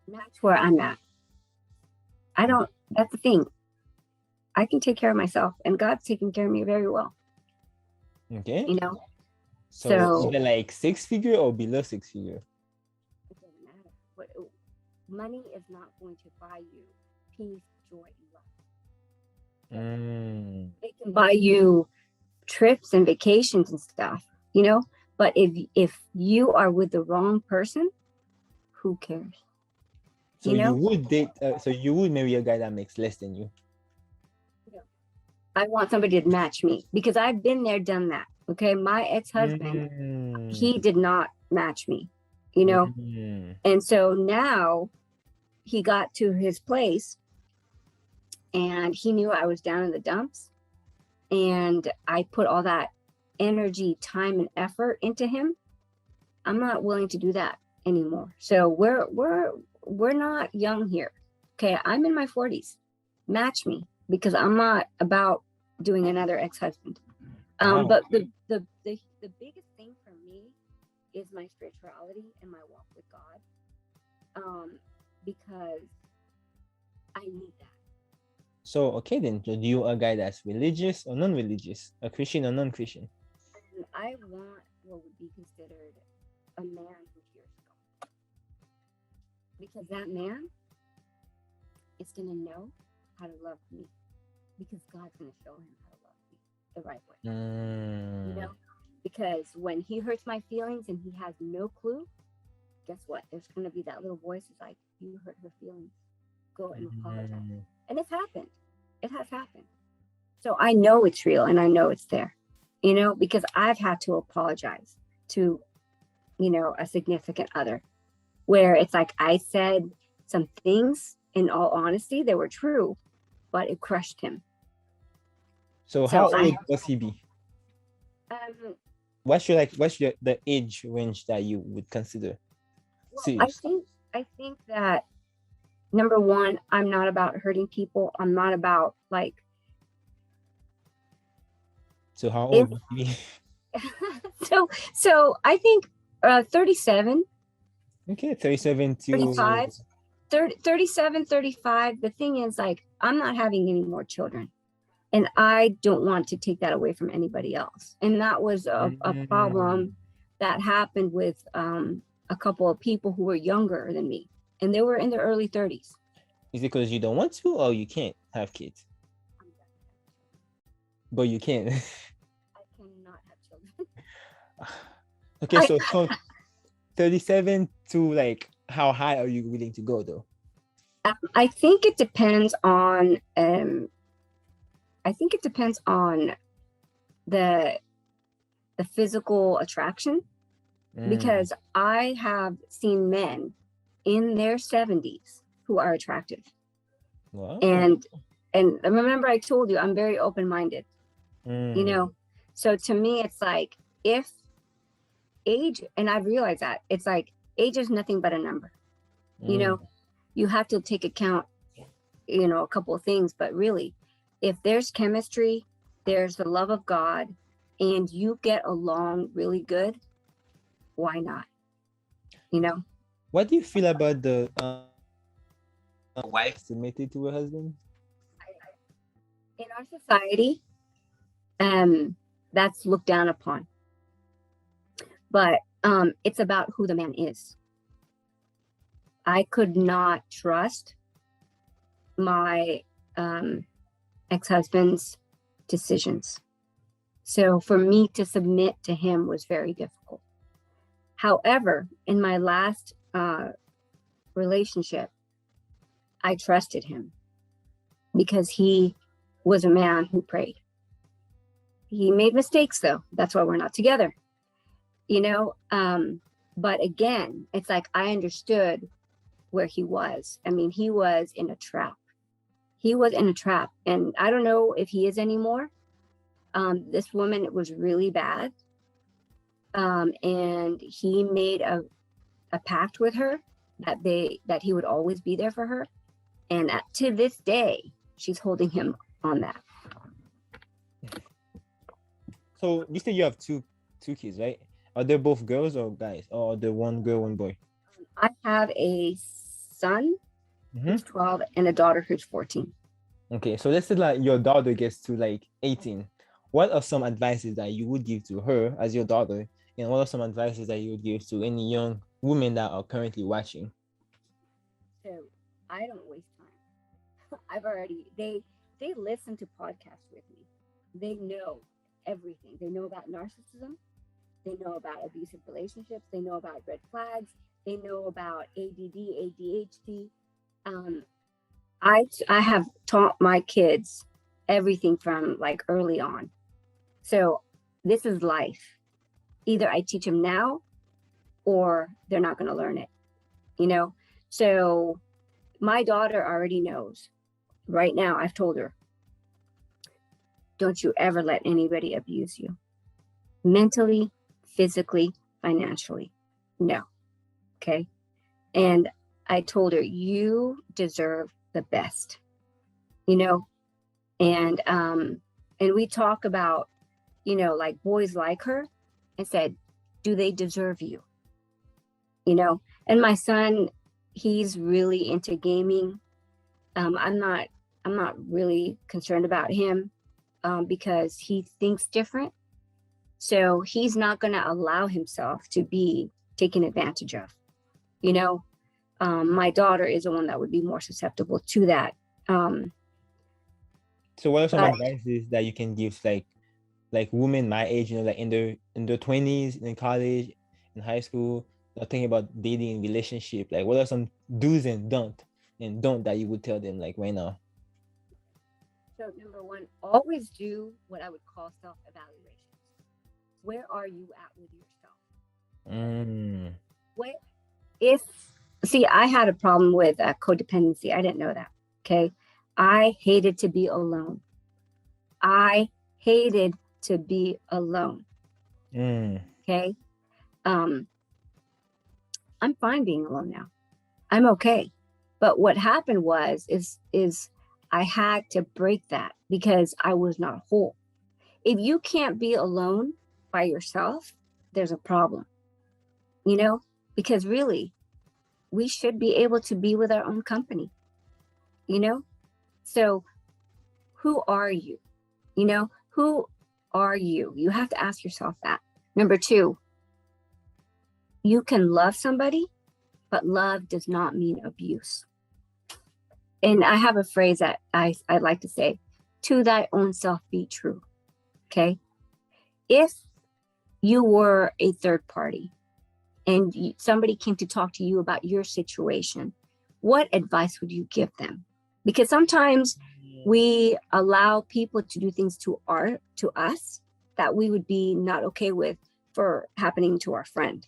S2: Match where I'm at. That's the thing. I can take care of myself, and God's taking care of me very well.
S1: Okay.
S2: You know.
S1: So either like 6 figure or below 6 figure.
S2: It doesn't matter. But money is not going to buy you peace, joy, and love. It can buy you trips and vacations and stuff, you know. But if you are with the wrong person, who cares?
S1: So you would date. So you would marry a guy that makes less than you.
S2: I want somebody to match me because I've been there, done that. Okay, my ex-husband, he did not match me, you know, and so now he got to his place, and he knew I was down in the dumps, and I put all that energy, time, and effort into him. I'm not willing to do that anymore. So we're not young here. Okay, I'm in my 40s. Match me because I'm not about doing another ex-husband. But the biggest thing for me is my spirituality and my walk with God, because I need that.
S1: So okay, then do you a guy that's religious or non-religious, a Christian or non-Christian?
S2: I want what would be considered a man who hears God, because that man is going to know how to love me, because God's going to show him how to love me the right way. You know, because when he hurts my feelings and he has no clue, guess what? There's going to be that little voice that's like, you hurt her feelings. Go and apologize. And it's happened. It has happened. So I know it's real and I know it's there, you know, because I've had to apologize to, you know, a significant other where it's like I said some things, in all honesty, they were true, but it crushed him.
S1: So how old must he be? What's the age range that you would consider?
S2: Well, I think that number one, I'm not about hurting people. I'm not about like.
S1: So how old must he be?
S2: So I think 37.
S1: Okay, 37 to
S2: 35. 37, 35. The thing is, like, I'm not having any more children. And I don't want to take that away from anybody else. And that was a problem that happened with a couple of people who were younger than me. And they were in their early 30s.
S1: Is it because you don't want to or you can't have kids? But you can.
S2: I cannot have children.
S1: Okay, so from 37 to like, how high are you willing to go though?
S2: I think it depends on the physical attraction, because I have seen men in their 70s who are attractive.
S1: Wow.
S2: And remember, I told you I'm very open-minded, you know. So to me, it's like, if age, and I've realized that it's like age is nothing but a number. You know, you have to take account, you know, a couple of things, but really, if there's chemistry, there's the love of God, and you get along really good, why not? You know?
S1: What do you feel about the wife submitted to her husband?
S2: In our society, that's looked down upon. But it's about who the man is. I could not trust my ex-husband's decisions. So for me to submit to him was very difficult. However, in my last relationship, I trusted him because he was a man who prayed. He made mistakes, though. That's why we're not together. You know, but again, it's like I understood where he was. I mean, he was in a trap. He was in a trap. And I don't know if he is anymore. This woman was really bad. And he made a pact with her that he would always be there for her. And to this day, she's holding him on that.
S1: So you said you have two kids, right? Are they both girls or guys, or the one girl, one boy?
S2: I have a son who's 12 and a daughter who's 14.
S1: Okay, so let's say like your daughter gets to like 18. What are some advices that you would give to her as your daughter, and what are some advices that you would give to any young women that are currently watching?
S2: So I don't waste time. I've already they listen to podcasts with me. They know everything. They know about narcissism. They know about abusive relationships. They know about red flags. They know about ADD, ADHD. I have taught my kids everything from like early on. So this is life. Either I teach them now or they're not going to learn it, you know? So my daughter already knows. Right now, I've told her, don't you ever let anybody abuse you. Mentally, physically, financially. No. Okay. And I told her, you deserve the best, you know? And we talk about, you know, like boys like her, and said, do they deserve you? You know? And my son, he's really into gaming. I'm not really concerned about him because he thinks different. So he's not going to allow himself to be taken advantage of. You know, my daughter is the one that would be more susceptible to that.
S1: So what are some advices that you can give like women my age, you know, like in their 20s, in college, in high school, they're thinking about dating and relationship? Like what are some do's and don't that you would tell them like right now?
S2: So number one, always do what I would call self-evaluations. Where are you at with yourself? See, I had a problem with codependency. I didn't know that. Okay. I hated to be alone. I hated to be alone. Okay. I'm fine being alone now. I'm okay. But what happened is I had to break that because I was not whole. If you can't be alone by yourself, there's a problem, you know, because really we should be able to be with our own company, you know? So who are you? You know, who are you? You have to ask yourself that. Number two, you can love somebody, but love does not mean abuse. And I have a phrase that I like to say, to thy own self be true. Okay. If you were a third party and somebody came to talk to you about your situation, what advice would you give them? Because sometimes we allow people to do things to us that we would be not okay with for happening to our friend.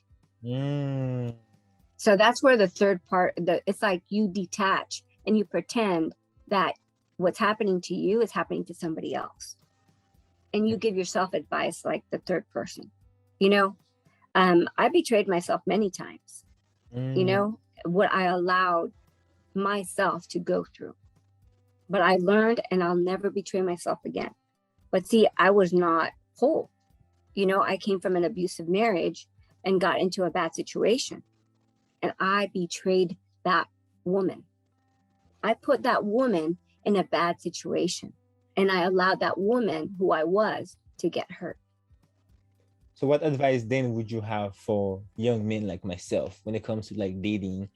S2: So that's where the third part, it's like you detach and you pretend that what's happening to you is happening to somebody else. And you give yourself advice like the third person, you know? I betrayed myself many times, you know, what I allowed myself to go through. But I learned, and I'll never betray myself again. But see, I was not whole. You know, I came from an abusive marriage and got into a bad situation. And I betrayed that woman. I put that woman in a bad situation. And I allowed that woman, who I was, to get hurt.
S1: So what advice then would you have for young men like myself when it comes to like dating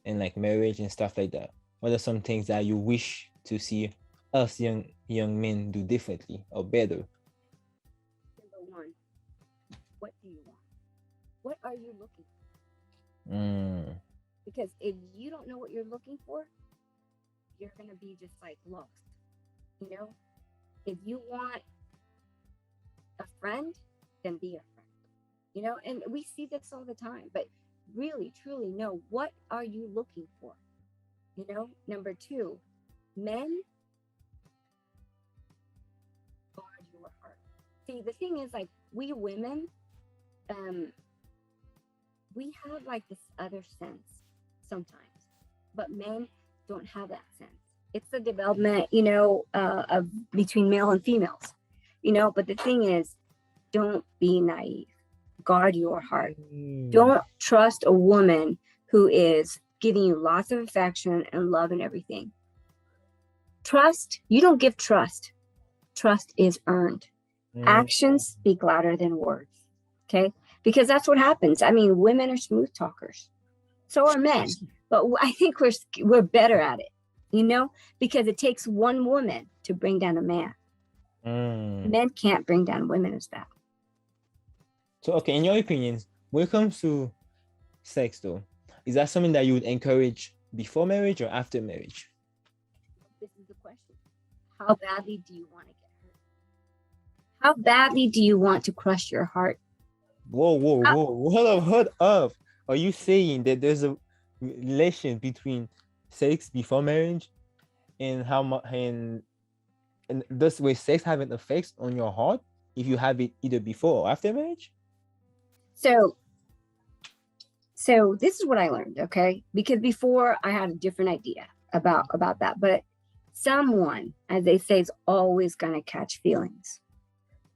S1: and like marriage and stuff like that? What are some things that you wish to see us young men do differently or better?
S2: Number one, what do you want? What are you looking for? Because if you don't know what you're looking for, you're going to be just like lost. You know, if you want a friend, then be a friend. You know, and we see this all the time, but really, truly know, what are you looking for? You know, number two, men, guard your heart. See, the thing is, like, we women, we have like this other sense sometimes, but men don't have that sense. It's the development, you know, of between male and females, you know, but the thing is, don't be naive. Guard your heart. Don't trust a woman who is giving you lots of affection and love and everything. Trust, you don't give trust. Trust is earned. Actions speak louder than words. Okay? Because that's what happens. I mean, women are smooth talkers. So are men. But I think we're better at it, you know, because it takes one woman to bring down a man. Men can't bring down women as that.
S1: So, okay, in your opinions, when it comes to sex, though, is that something that you would encourage before marriage or after marriage?
S2: This is the question. How badly do you want to get hurt? How badly do you want to crush your heart?
S1: Whoa. Hold up. Are you saying that there's a relation between sex before marriage and how much and does sex have an effect on your heart if you have it either before or after marriage?
S2: So this is what I learned, okay? Because before I had a different idea about that, but someone, as they say, is always going to catch feelings,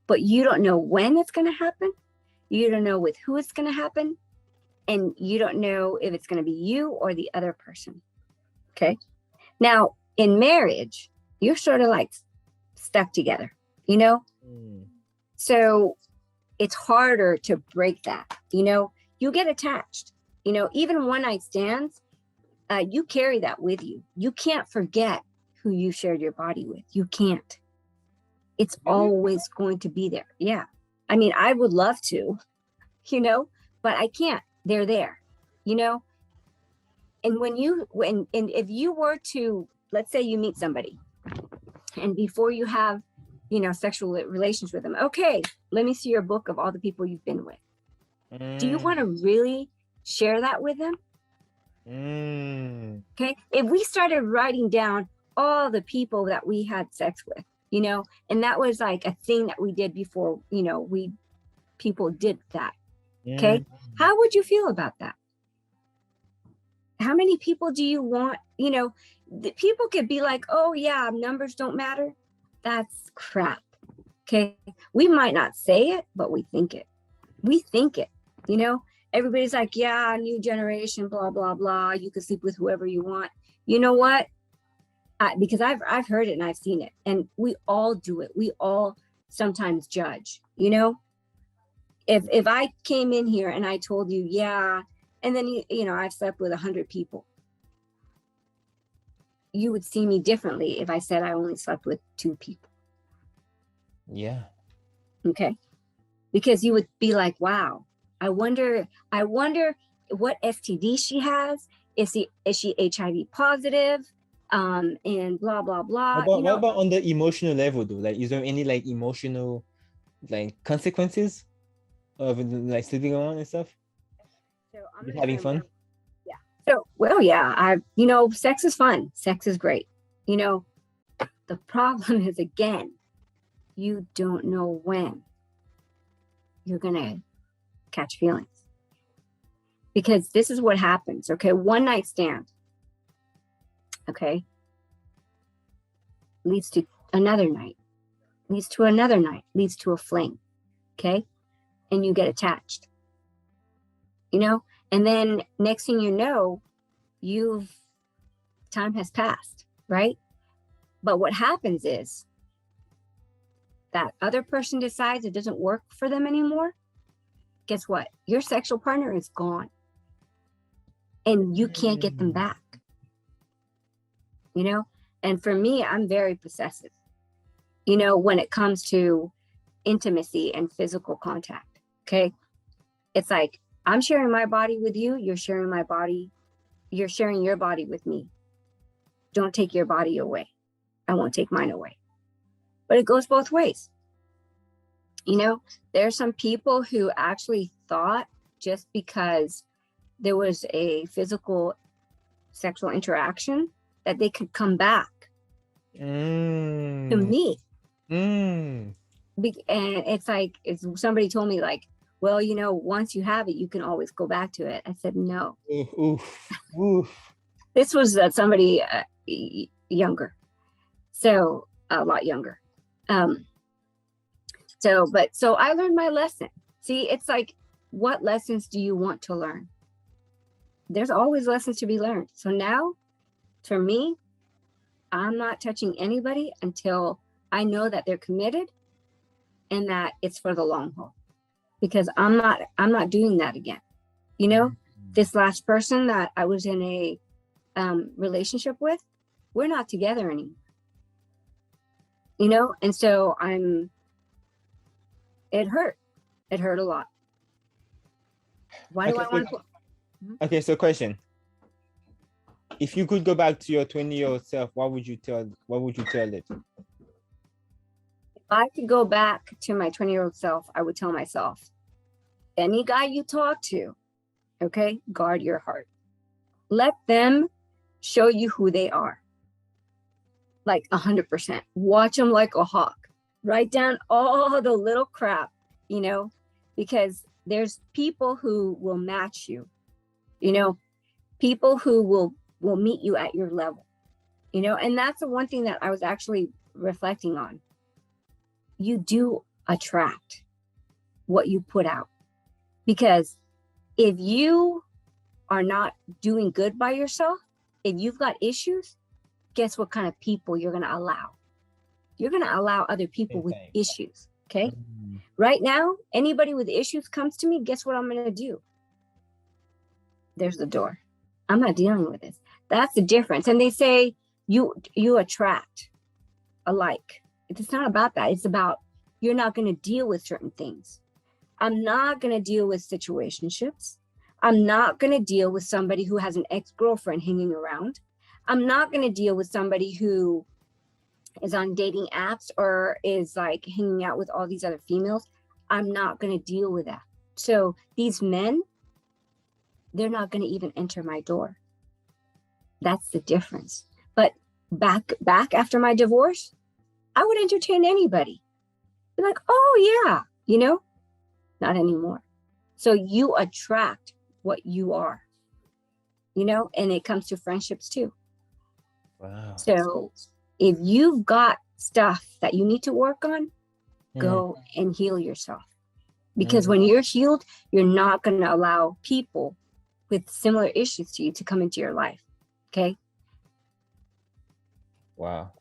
S2: but you don't know when it's going to happen. You don't know with who it's going to happen. And you don't know if it's going to be you or the other person. Okay. Now in marriage, you're sort of like stuck together, you know? So it's harder to break that, you know, you get attached, you know, even one night stands, you carry that with you. You can't forget who you shared your body with. You can't. It's always going to be there. Yeah. I mean, I would love to, you know, but I can't. They're there, you know? And if you were to, let's say you meet somebody and before you have, you know, sexual relations with them, okay, let me see your book of all the people you've been with. Do you want to really share that with them? Okay. If we started writing down all the people that we had sex with, you know, and that was like a thing that we did before, you know, people did that. Okay. How would you feel about that? How many people do you want? You know, people could be like, oh yeah, numbers don't matter. That's crap. Okay. We might not say it, but we think it. We think it, you know, everybody's like, yeah, new generation, blah, blah, blah. You can sleep with whoever you want. You know what? Because I've heard it and I've seen it, and we all do it. We all sometimes judge, you know. If I came in here and I told you, yeah, and then, you know, I've slept with 100 people, you would see me differently if I said I only slept with 2 people.
S1: Yeah.
S2: Okay. Because you would be like, wow, I wonder what STD she has. Is she HIV positive? And blah, blah, blah.
S1: What about on the emotional level though? Like, is there any like emotional like consequences of like sleeping around and stuff?
S2: So
S1: Just having fun?
S2: Yeah. So, well, yeah, you know, sex is fun. Sex is great. You know, the problem is, again, you don't know when you're going to catch feelings. Because this is what happens, okay? One night stand, okay, leads to another night, leads to another night, leads to a fling, okay? And you get attached, you know? And then next thing you know, time has passed, right? But what happens is that other person decides it doesn't work for them anymore. Guess what? Your sexual partner is gone. And you can't get them back, you know? And for me, I'm very possessive, you know, when it comes to intimacy and physical contact, okay? It's like, I'm sharing my body with you, you're sharing my body, you're sharing your body with me. Don't take your body away. I won't take mine away. But it goes both ways. You know, there are some people who actually thought just because there was a physical sexual interaction that they could come back to me. And it's like, somebody told me like, well, you know, once you have it, you can always go back to it. I said, no. This was somebody younger. So a lot younger. So I learned my lesson. See, it's like, what lessons do you want to learn? There's always lessons to be learned. So now, for me, I'm not touching anybody until I know that they're committed and that it's for the long haul. Because I'm not doing that again. You know, this last person that I was in a relationship with, we're not together anymore. You know, and so it hurt. It hurt a lot. Why do I want to?
S1: Okay, so question. If you could go back to your 20-year-old self, what would you tell it?
S2: If I could go back to my 20-year-old self, I would tell myself, any guy you talk to, okay, guard your heart. Let them show you who they are. Like 100%. Watch them like a hawk. Write down all the little crap, you know, because there's people who will match you, you know, people who will meet you at your level, you know, and that's the one thing that I was actually reflecting on. You do attract what you put out, because if you are not doing good by yourself, if you've got issues, guess what kind of people you're going to allow? You're going to allow other people with issues, okay? Right now, anybody with issues comes to me, guess what I'm going to do? There's the door. I'm not dealing with this. That's the difference. And they say you attract alike. It's not about that. It's about you're not going to deal with certain things. I'm not going to deal with situationships. I'm not going to deal with somebody who has an ex-girlfriend hanging around. I'm not going to deal with somebody who is on dating apps or is like hanging out with all these other females. I'm not going to deal with that. So these men, they're not going to even enter my door. That's the difference. But back after my divorce, I would entertain anybody. Be like, oh yeah, you know, not anymore. So you attract what you are, you know, and it comes to friendships too.
S1: Wow.
S2: So if you've got stuff that you need to work on, go and heal yourself. Because when you're healed, you're not going to allow people with similar issues to you to come into your life. Okay.
S1: Wow.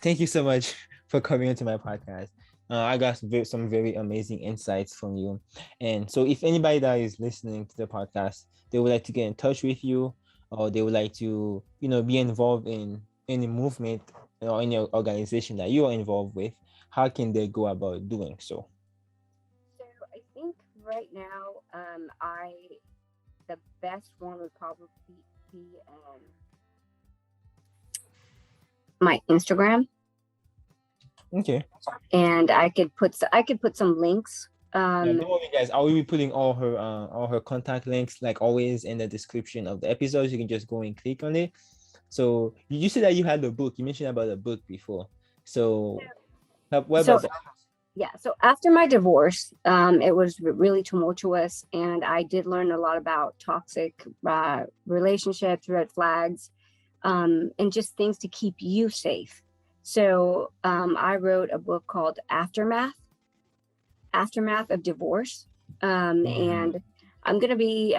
S1: Thank you so much for coming into my podcast. I got some very amazing insights from you. And so if anybody that is listening to the podcast, they would like to get in touch with you, or they would like to, you know, be involved in any movement or any organization that you are involved with, how can they go about doing so?
S2: So I think right now, the best one would probably be my Instagram.
S1: Okay.
S2: And I could put some links.
S1: Don't worry, guys. I will be putting all her contact links, like always, in the description of the episodes. You can just go and click on it. So you said that you had a book. You mentioned about a book before. So what
S2: So
S1: about that?
S2: yeah, so after my divorce, it was really tumultuous, and I did learn a lot about toxic relationships, red flags, and just things to keep you safe. So I wrote a book called Aftermath of Divorce, and I'm going to be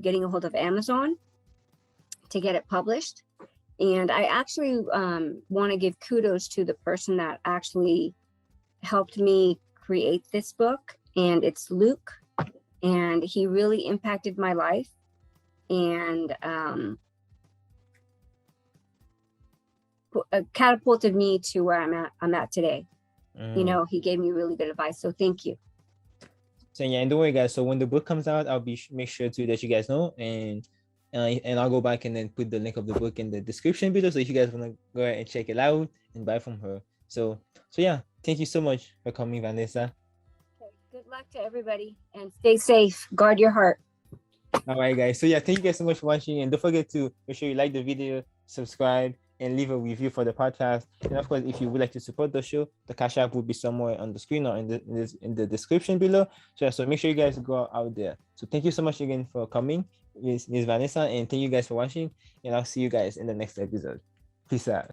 S2: getting a hold of Amazon to get it published. And I actually want to give kudos to the person that actually helped me create this book, and it's Luke, and he really impacted my life, and catapulted me to where I'm at today. You know, he gave me really good advice, so thank you.
S1: So yeah, and don't worry, guys. So when the book comes out, I'll make sure to let you guys know, and I'll go back and then put the link of the book in the description below. So if you guys want to go ahead and check it out and buy from her. So yeah, thank you so much for coming, Vanessa.
S2: Okay, good luck to everybody, and stay safe. Guard your heart.
S1: All right, guys. So yeah, thank you guys so much for watching, and don't forget to make sure you like the video, subscribe, and leave a review for the podcast. And of course, if you would like to support the show, the Cash App will be somewhere on the screen or in the description below. So make sure you guys go out there. So thank you so much again for coming, Miss Vanessa, and thank you guys for watching. And I'll see you guys in the next episode. Peace out.